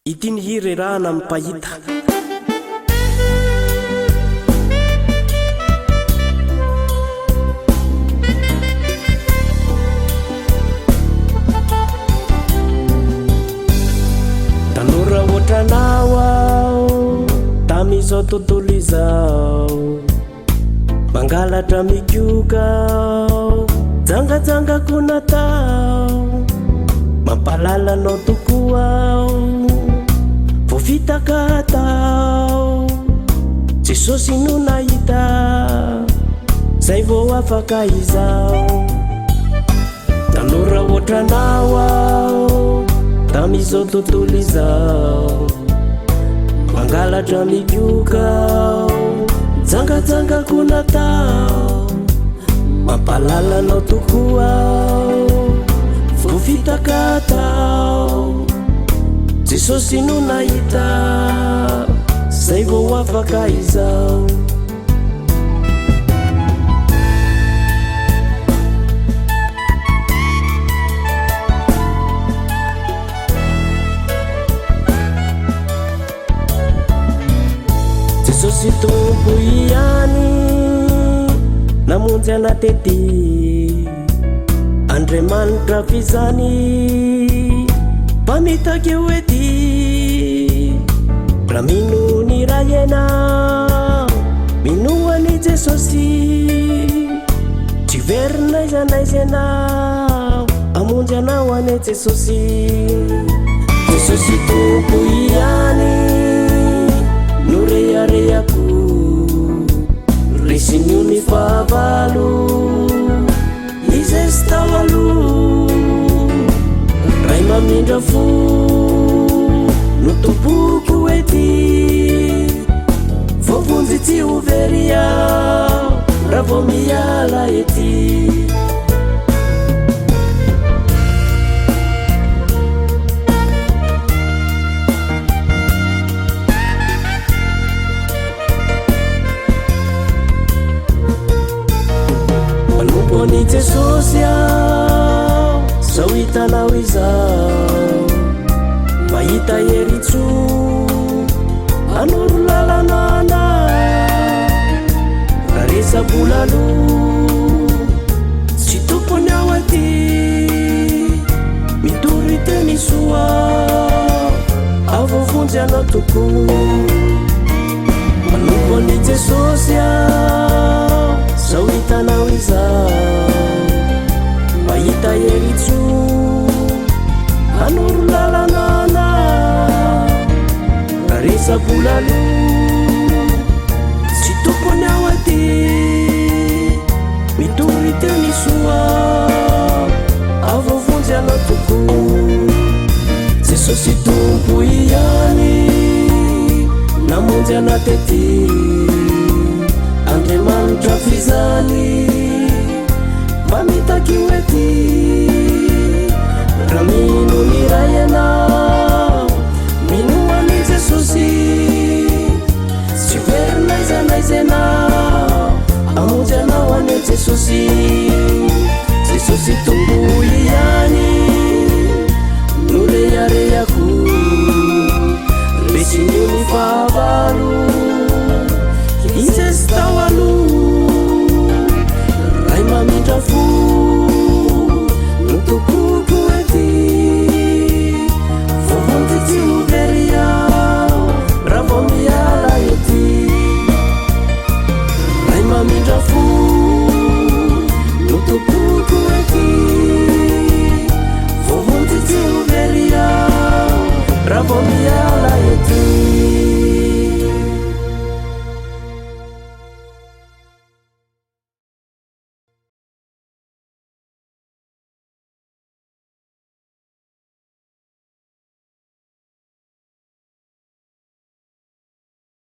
Ity ny hiry raha nampahita. Tanora ohatranao aho tamizao tontolo izao, mangalatra mikioka aho, jangajangako natao, mampalalanao tokoa aho, vovitaka atao, Jesosy no nahita, zay vao afaka izao. Tanora ohatranao aho tamizao tontolo izao, mangalatra mikioka aho, jangajangako natao, mampalalanao tokoa aho, vovitaka atao, Jesosy no nahita, zay vao afaka izao. Jesosy tompo ihany namonjy anatety, Andriamanitra fizany mpamitaka eo ety, raha mino ny ray ianao, minoany Jesosy, tsy verina aiza naiza ianao, amonjy anao ane Jesosy. Jesosy tompo ihany no rehareako, resin'io ny fahavalo, izay sy tao aloha, ray mamindra fo no tompoko ety, voavonjy tsy ho very aho raha vao miala ety. Manomboany Jesosy aho, zao hitanao izao, mahita heritso anoro lalana, raha resa-bolalo tsy tompony ao aty, mitory teny soa avovonjy anao tokoa. Manomboany Jesosy aho, zao hitanao izao, mahita heritso anoro lalana, raha resa-bolalo tsy tompony ao aty, mitory teny soa avovonjy anao tokoa. Jesosy tompo ihany namonjy anatety, Andriamanitra fizany mpamitaka eo ety, raha mino ny ray ianao,